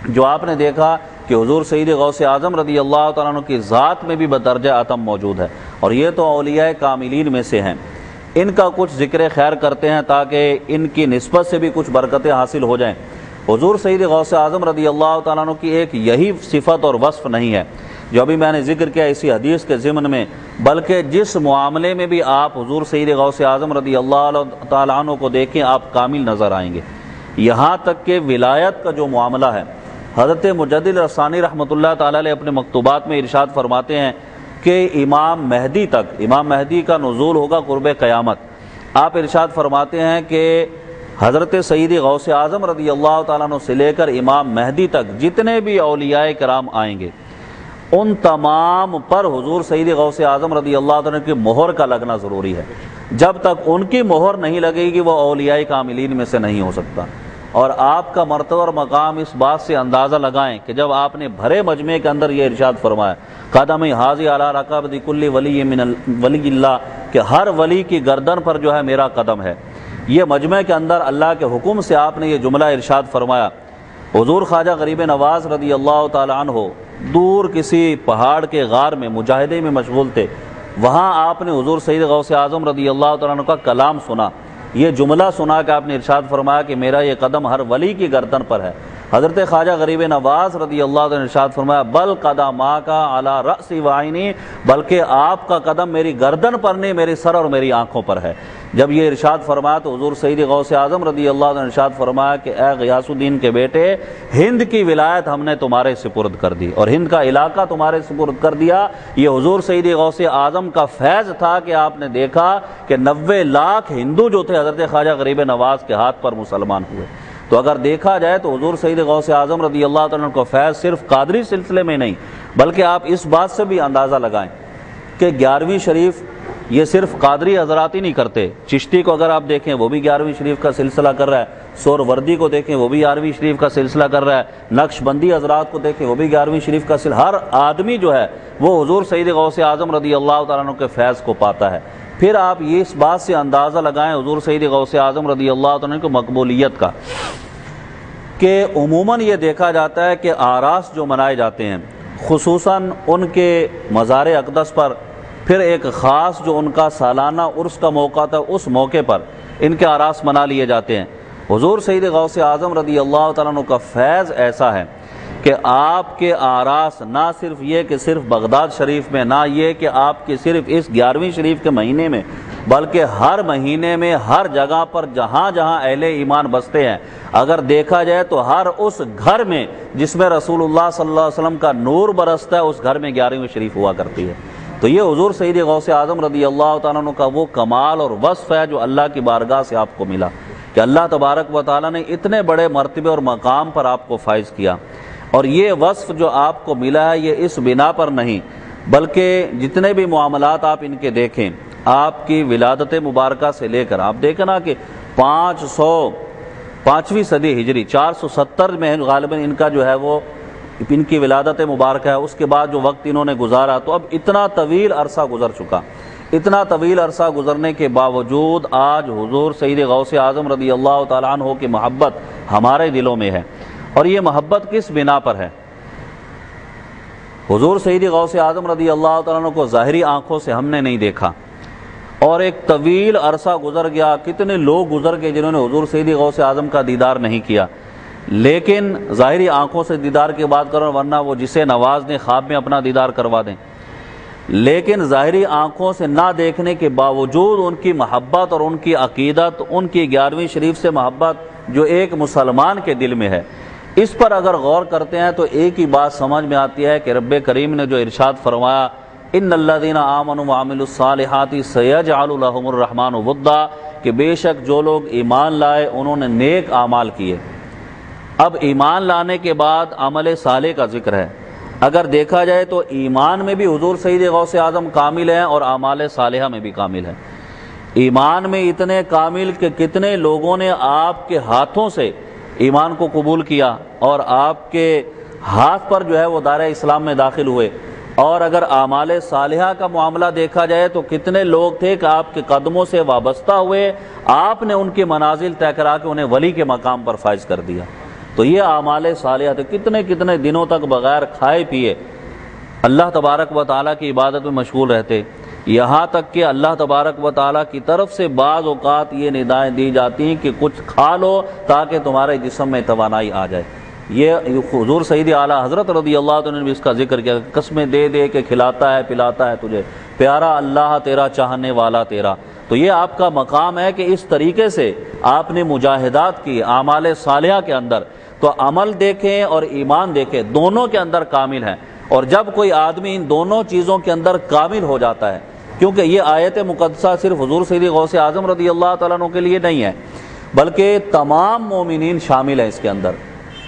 جو آپ نے دیکھا کہ حضور سید غوث اعظم رضی اللہ تعالیٰ عنہ کی ذات میں بھی بدرجہ اتم موجود ہے، اور یہ تو اولیاء کاملین میں سے ہیں۔ ان کا کچھ ذکر خیر کرتے ہیں تاکہ ان کی نسبت سے بھی کچھ برکتیں حاصل ہو جائیں۔ حضور سید غوث اعظم رضی اللہ تعالیٰ عنہ کی ایک یہی صفت اور وصف نہیں ہے جو ابھی میں نے ذکر کیا اسی حدیث کے ضمن میں، بلکہ جس معاملے میں بھی آپ حضور سید غوث اعظم رضی اللہ تعالیٰ عنہ کو دیکھیں آپ کامل نظر آئیں گے۔ یہاں تک کہ ولایت کا جو معاملہ ہے، حضرت مجدد رسانی رحمۃ اللہ تعالیٰ علیہ اپنے مکتوبات میں ارشاد فرماتے ہیں کہ امام مہدی تک، امام مہدی کا نزول ہوگا قرب قیامت۔ آپ ارشاد فرماتے ہیں کہ حضرت سید غوث اعظم رضی اللہ تعالیٰ عنہ سے لے کر امام مہدی تک جتنے بھی اولیاء کرام آئیں گے ان تمام پر حضور سید غوث اعظم رضی اللہ تعالیٰ عنہ کی مہر کا لگنا ضروری ہے۔ جب تک ان کی مہر نہیں لگے گی وہ اولیاء کاملین میں سے نہیں ہو سکتا۔ اور آپ کا مرتبہ اور مقام اس بات سے اندازہ لگائیں کہ جب آپ نے بھرے مجمع کے اندر یہ ارشاد فرمایا قدم حاضی علی رقبۃ کل ولی من ولی اللہ، کہ ہر ولی کی گردن پر جو ہے میرا قدم ہے، یہ مجمع کے اندر اللہ کے حکم سے آپ نے یہ جملہ ارشاد فرمایا۔ حضور خواجہ غریب نواز رضی اللہ تعالیٰ عنہ دور کسی پہاڑ کے غار میں مجاہدے میں مشغول تھے، وہاں آپ نے حضور سید غوث اعظم رضی اللہ تعالیٰ عنہ کا کلام سنا، یہ جملہ سنا کہ آپ نے ارشاد فرمایا کہ میرا یہ قدم ہر ولی کی گردن پر ہے۔ حضرت خواجہ غریب نواز رضی اللہ عنہ نے ارشاد فرمایا بل قدماک علی رأس وعینی، بلکہ آپ کا قدم میری گردن پر نہیں میرے سر اور میری آنکھوں پر ہے۔ جب یہ ارشاد فرمایا تو حضور سید غوث اعظم رضی اللہ عنہ نے ارشاد فرمایا کہ اے غیاث الدین کے بیٹے، ہند کی ولایت ہم نے تمہارے سپرد کر دی اور ہند کا علاقہ تمہارے سپرد کر دیا۔ یہ حضور سید غوث اعظم کا فیض تھا کہ آپ نے دیکھا کہ 90 لاکھ ہندو جو تھے حضرت خواجہ غریب نواز کے ہاتھ پر مسلمان ہوئے۔ تو اگر دیکھا جائے تو حضور سید غوث اعظم رضی اللہ تعالیٰ عنہ کا فیض صرف قادری سلسلے میں نہیں بلکہ آپ اس بات سے بھی اندازہ لگائیں کہ 11ویں شریف یہ صرف قادری حضرات ہی نہیں کرتے، چشتی کو اگر آپ دیکھیں وہ بھی 11ویں شریف کا سلسلہ کر رہا ہے، سور وردی کو دیکھیں وہ بھی 11ویں شریف کا سلسلہ کر رہا ہے، نقش بندی حضرات کو دیکھیں وہ بھی 11ویں شریف کا سلسلہ، ہر آدمی جو ہے وہ حضور سید غوث اعظم رضی اللہ تعالیٰ عنہ کے فیض کو پاتا ہے۔ پھر آپ یہ اس بات سے اندازہ لگائیں حضور سید غوث اعظم رضی اللہ تعالیٰ عنہ کی مقبولیت کا کہ عموماً یہ دیکھا جاتا ہے کہ آراس جو منائے جاتے ہیں خصوصاً ان کے مزار اقدس پر، پھر ایک خاص جو ان کا سالانہ عرس کا موقع تھا اس موقع پر ان کے آراس منا لیے جاتے ہیں۔ حضور سید غوث اعظم رضی اللہ تعالیٰ عنہ کا فیض ایسا ہے کہ آپ کے آراس نہ صرف یہ کہ صرف بغداد شریف میں، نہ یہ کہ آپ کے صرف اس 11ویں شریف کے مہینے میں، بلکہ ہر مہینے میں ہر جگہ پر جہاں جہاں اہل ایمان بستے ہیں، اگر دیکھا جائے تو ہر اس گھر میں جس میں رسول اللہ صلی اللہ علیہ وسلم کا نور برستا ہے اس گھر میں 11ویں شریف ہوا کرتی ہے۔ تو یہ حضور سید غوث اعظم رضی اللہ تعالیٰ عنہ کا وہ کمال اور وصف ہے جو اللہ کی بارگاہ سے آپ کو ملا کہ اللہ تبارک و تعالیٰ نے اتنے بڑے مرتبے اور مقام پر آپ کو فائز کیا، اور یہ وصف جو آپ کو ملا ہے یہ اس بنا پر نہیں بلکہ جتنے بھی معاملات آپ ان کے دیکھیں، آپ کی ولادت مبارکہ سے لے کر آپ دیکھیں نا کہ 505ویں صدی ہجری 470 میں غالباً ان کا جو ہے وہ ان کی ولادت مبارکہ ہے، اس کے بعد جو وقت انہوں نے گزارا تو اب اتنا طویل عرصہ گزر چکا، اتنا طویل عرصہ گزرنے کے باوجود آج حضور سید غوث اعظم رضی اللہ تعالیٰ عنہ کی محبت ہمارے دلوں میں ہے، اور یہ محبت کس بنا پر ہے؟ حضور سیدی غوث اعظم رضی اللہ تعالیٰ عنہ کو ظاہری آنکھوں سے ہم نے نہیں دیکھا، اور ایک طویل عرصہ گزر گیا، کتنے لوگ گزر گئے جنہوں نے حضور سیدی غوث اعظم کا دیدار نہیں کیا، لیکن ظاہری آنکھوں سے دیدار کی بات کرو، ورنہ وہ جسے نواز نے خواب میں اپنا دیدار کروا دیں، لیکن ظاہری آنکھوں سے نہ دیکھنے کے باوجود ان کی محبت اور ان کی عقیدت، ان کی 11ویں شریف سے محبت جو ایک مسلمان کے دل میں ہے، اس پر اگر غور کرتے ہیں تو ایک ہی بات سمجھ میں آتی ہے کہ رب کریم نے جو ارشاد فرمایا ان الذین آمنوا وعملوا الصالحات سیجعل لهم الرحمن ودا، کہ بے شک جو لوگ ایمان لائے انہوں نے نیک اعمال کیے۔ اب ایمان لانے کے بعد عمل صالح کا ذکر ہے۔ اگر دیکھا جائے تو ایمان میں بھی حضور سید غوث اعظم کامل ہیں اور اعمال صالحہ میں بھی کامل ہیں۔ ایمان میں اتنے کامل کہ کتنے لوگوں نے آپ کے ہاتھوں سے ایمان کو قبول کیا اور آپ کے ہاتھ پر جو ہے وہ دائرہ اسلام میں داخل ہوئے، اور اگر اعمال صالحہ کا معاملہ دیکھا جائے تو کتنے لوگ تھے کہ آپ کے قدموں سے وابستہ ہوئے، آپ نے ان کی منازل طے کرا کے انہیں ولی کے مقام پر فائز کر دیا۔ تو یہ اعمال صالحہ تھے، کتنے کتنے دنوں تک بغیر کھائے پیے اللہ تبارک و تعالیٰ کی عبادت میں مشغول رہتے، یہاں تک کہ اللہ تبارک و تعالیٰ کی طرف سے بعض اوقات یہ ندائیں دی جاتی ہیں کہ کچھ کھا لو تاکہ تمہارے جسم میں توانائی آ جائے۔ یہ حضور سید اعلیٰ حضرت رضی اللہ عنہ نے بھی اس کا ذکر کیا، قسمیں دے دے کے کھلاتا ہے پلاتا ہے تجھے، پیارا اللہ تیرا چاہنے والا تیرا۔ تو یہ آپ کا مقام ہے کہ اس طریقے سے آپ نے مجاہدات کی اعمال صالحہ کے اندر، تو عمل دیکھیں اور ایمان دیکھیں، دونوں کے اندر کامل ہیں۔ اور جب کوئی آدمی ان دونوں چیزوں کے اندر کامل ہو جاتا ہے، کیونکہ یہ آیت مقدسہ صرف حضور سید غوث اعظم رضی اللہ تعالیٰ عنہ کے لیے نہیں ہے، بلکہ تمام مومنین شامل ہیں اس کے اندر۔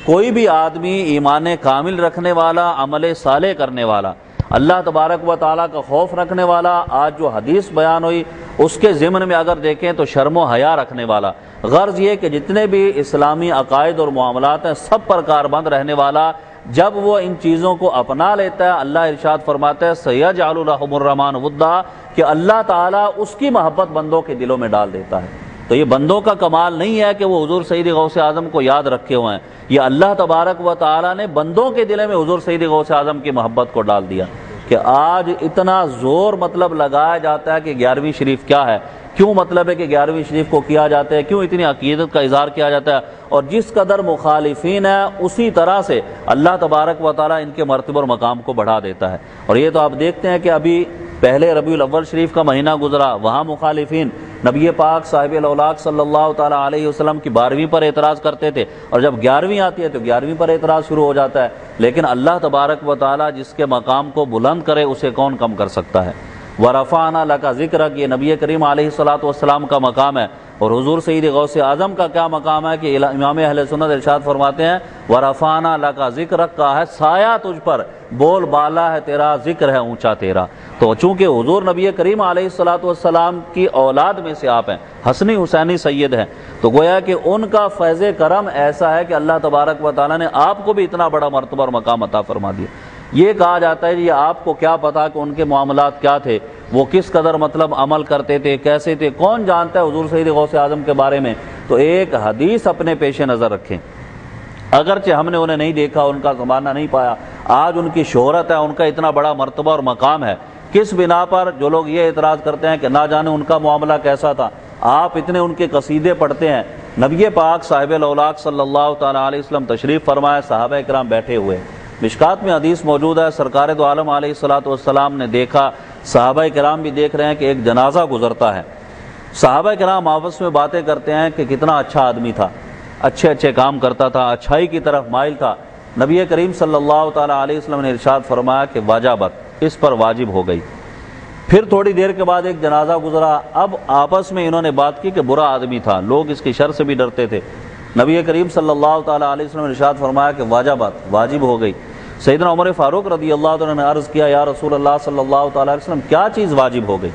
کوئی بھی آدمی ایمان کامل رکھنے والا، عمل صالح کرنے والا، اللہ تبارک و تعالیٰ کا خوف رکھنے والا، آج جو حدیث بیان ہوئی اس کے ضمن میں اگر دیکھیں تو شرم و حیا رکھنے والا، غرض یہ کہ جتنے بھی اسلامی عقائد اور معاملات ہیں سب پر کاربند رہنے والا، جب وہ ان چیزوں کو اپنا لیتا ہے، اللہ ارشاد فرماتا ہے سیجعل لهم الرحمن ودا، کہ اللہ تعالیٰ اس کی محبت بندوں کے دلوں میں ڈال دیتا ہے۔ تو یہ بندوں کا کمال نہیں ہے کہ وہ حضور سید غوث اعظم کو یاد رکھے ہوئے ہیں، یہ اللہ تبارک و تعالیٰ نے بندوں کے دل میں حضور سید غوث اعظم کی محبت کو ڈال دیا، کہ آج اتنا زور مطلب لگایا جاتا ہے کہ 11ویں شریف کیا ہے، کیوں مطلب ہے کہ 11ویں شریف کو کیا جاتا ہے، کیوں اتنی عقیدت کا اظہار کیا جاتا ہے، اور جس قدر مخالفین ہیں اسی طرح سے اللہ تبارک و تعالیٰ ان کے مرتبہ اور مقام کو بڑھا دیتا ہے۔ اور یہ تو آپ دیکھتے ہیں کہ ابھی پہلے ربیع الاول شریف کا مہینہ گزرا، وہاں مخالفین نبی پاک صاحب الاولاق صلی اللہ تعالیٰ علیہ وسلم کی 12ویں پر اعتراض کرتے تھے، اور جب 11ویں آتی ہے تو 11ویں پر اعتراض شروع ہو جاتا ہے، لیکن اللہ تبارک و تعالیٰ جس کے مقام کو بلند کرے اسے کون کم کر سکتا ہے۔ وَرَفَعْنَا لَكَ ذِكْرَكَ، یہ نبی کریم علیہ الصلوۃ والسلام کا مقام ہے، اور حضور سید غوث اعظم کا کیا مقام ہے کہ امام اہل سنت ارشاد فرماتے ہیں وَرَفَعْنَا لَكَ ذِكْرَكَ، کا ہے سایہ تجھ پر، بول بالا ہے تیرا، ذکر ہے اونچا تیرا۔ تو چونکہ حضور نبی کریم علیہ الصلوۃ والسلام کی اولاد میں سے آپ ہیں، حسنی حسینی سید ہیں، تو گویا کہ ان کا فیض کرم ایسا ہے کہ اللہ تبارک و تعالیٰ نے آپ کو بھی اتنا بڑا مرتبہ اور مقام عطا فرما دیا۔ یہ کہا جاتا ہے یہ آپ کو کیا پتا کہ ان کے معاملات کیا تھے، وہ کس قدر مطلب عمل کرتے تھے، کیسے تھے، کون جانتا ہے حضور سید غوث اعظم کے بارے میں۔ تو ایک حدیث اپنے پیش نظر رکھیں، اگرچہ ہم نے انہیں نہیں دیکھا، ان کا زمانہ نہیں پایا، آج ان کی شہرت ہے، ان کا اتنا بڑا مرتبہ اور مقام ہے، کس بنا پر جو لوگ یہ اعتراض کرتے ہیں کہ نہ جانے ان کا معاملہ کیسا تھا، آپ اتنے ان کے قصیدے پڑھتے ہیں۔ نبی پاک صاحب الاولاق صلی اللہ تعالیٰ علیہ وسلم تشریف فرمائے، صحابہ کرام بیٹھے ہوئے، مشکات میں حدیث موجود ہے، سرکار دو عالم علیہ الصلوۃ والسلام نے دیکھا، صحابہ کرام بھی دیکھ رہے ہیں کہ ایک جنازہ گزرتا ہے۔ صحابہ کرام آپس میں باتیں کرتے ہیں کہ کتنا اچھا آدمی تھا، اچھے اچھے کام کرتا تھا، اچھائی کی طرف مائل تھا۔ نبی کریم صلی اللہ تعالیٰ علیہ وسلم نے ارشاد فرمایا کہ واجبت، اس پر واجب ہو گئی۔ پھر تھوڑی دیر کے بعد ایک جنازہ گزرا، اب آپس میں انہوں نے بات کی کہ برا آدمی تھا، لوگ اس کی شر سے بھی ڈرتے تھے۔ نبی کریم صلی اللہ تعالیٰ علیہ وسلم نے ارشاد فرمایا کہ واجبت، واجب ہو گئی۔ سیدنا عمر فاروق رضی اللہ عنہ نے عرض کیا یا رسول اللہ صلی اللہ تعالیٰ علیہ وسلم کیا چیز واجب ہو گئی؟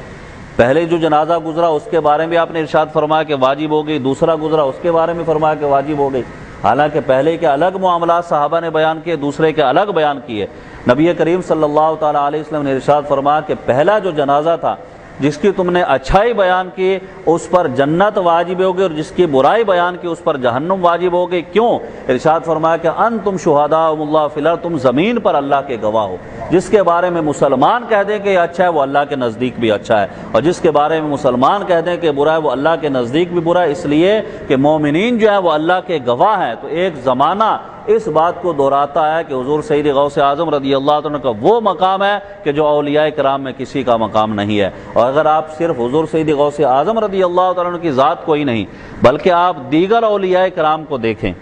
پہلے جو جنازہ گزرا اس کے بارے میں آپ نے ارشاد فرمایا کہ واجب ہو گئی، دوسرا گزرا اس کے بارے میں فرمایا کہ واجب ہو گئی، حالانکہ پہلے کے الگ معاملات صحابہ نے بیان کیے، دوسرے کے الگ بیان کیے۔ نبی کریم صلی اللہ تعالیٰ علیہ وسلم نے ارشاد فرمایا کہ پہلا جو جنازہ تھا جس کی تم نے اچھائی بیان کی اس پر جنت واجب ہوگی، اور جس کی برائی بیان کی اس پر جہنم واجب ہوگی۔ کیوں؟ ارشاد فرمایا کہ انتم شہداء اللہ فی الارض، تم زمین پر اللہ کے گواہ ہو۔ جس کے بارے میں مسلمان کہہ دیں کہ یہ اچھا ہے وہ اللہ کے نزدیک بھی اچھا ہے، اور جس کے بارے میں مسلمان کہہ دیں کہ برا ہے وہ اللہ کے نزدیک بھی برا ہے، اس لیے کہ مومنین جو ہے وہ اللہ کے گواہ ہیں۔ تو ایک زمانہ اس بات کو دہراتا ہے کہ حضور سید غوث اعظم رضی اللہ عنہ کا وہ مقام ہے کہ جو اولیاء کرام میں کسی کا مقام نہیں ہے۔ اور اگر آپ صرف حضور سید غوث اعظم رضی اللہ عنہ کی ذات کو ہی نہیں بلکہ آپ دیگر اولیاء کرام کو دیکھیں،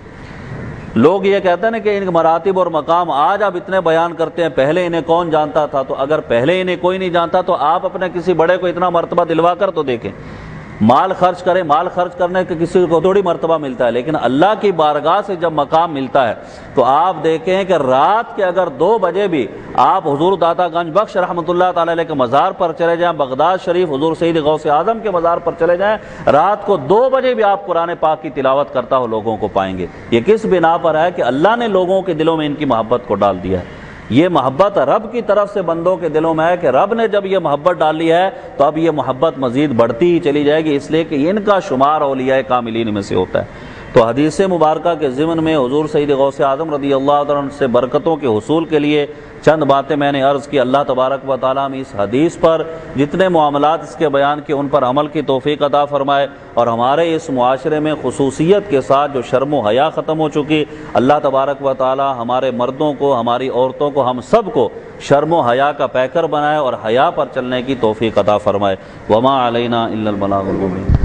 لوگ یہ کہتے ہیں کہ ان کے مراتب اور مقام آج آپ اتنے بیان کرتے ہیں، پہلے انہیں کون جانتا تھا؟ تو اگر پہلے انہیں کوئی نہیں جانتا تو آپ اپنے کسی بڑے کو اتنا مرتبہ دلوا کر تو دیکھیں۔ مال خرچ کریں، مال خرچ کرنے کے کسی کو تھوڑی مرتبہ ملتا ہے، لیکن اللہ کی بارگاہ سے جب مقام ملتا ہے تو آپ دیکھیں کہ رات کے اگر 2 بجے بھی آپ حضور داتا گنج بخش رحمۃ اللہ تعالی علیہ کے مزار پر چلے جائیں، بغداد شریف حضور سید غوث اعظم کے مزار پر چلے جائیں، رات کو 2 بجے بھی آپ قرآن پاک کی تلاوت کرتا ہو لوگوں کو پائیں گے۔ یہ کس بنا پر ہے؟ کہ اللہ نے لوگوں کے دلوں میں ان کی محبت کو ڈال دیا ہے۔ یہ محبت رب کی طرف سے بندوں کے دلوں میں ہے کہ رب نے جب یہ محبت ڈالی ہے تو اب یہ محبت مزید بڑھتی ہی چلی جائے گی، اس لیے کہ ان کا شمار اولیاء کاملین میں سے ہوتا ہے۔ تو حدیث مبارکہ کے ضمن میں حضور سید غوث اعظم رضی اللہ عنہ سے برکتوں کے حصول کے لیے چند باتیں میں نے عرض کی۔ اللہ تبارک و تعالیٰ ہمیں اس حدیث پر جتنے معاملات اس کے بیان کے ان پر عمل کی توفیق عطا فرمائے، اور ہمارے اس معاشرے میں خصوصیت کے ساتھ جو شرم و حیا ختم ہو چکی، اللہ تبارک و تعالیٰ ہمارے مردوں کو، ہماری عورتوں کو، ہم سب کو شرم و حیا کا پیکر بنائے اور حیا پر چلنے کی توفیق عطا فرمائے۔ وما علینا الا البلاغ المبین۔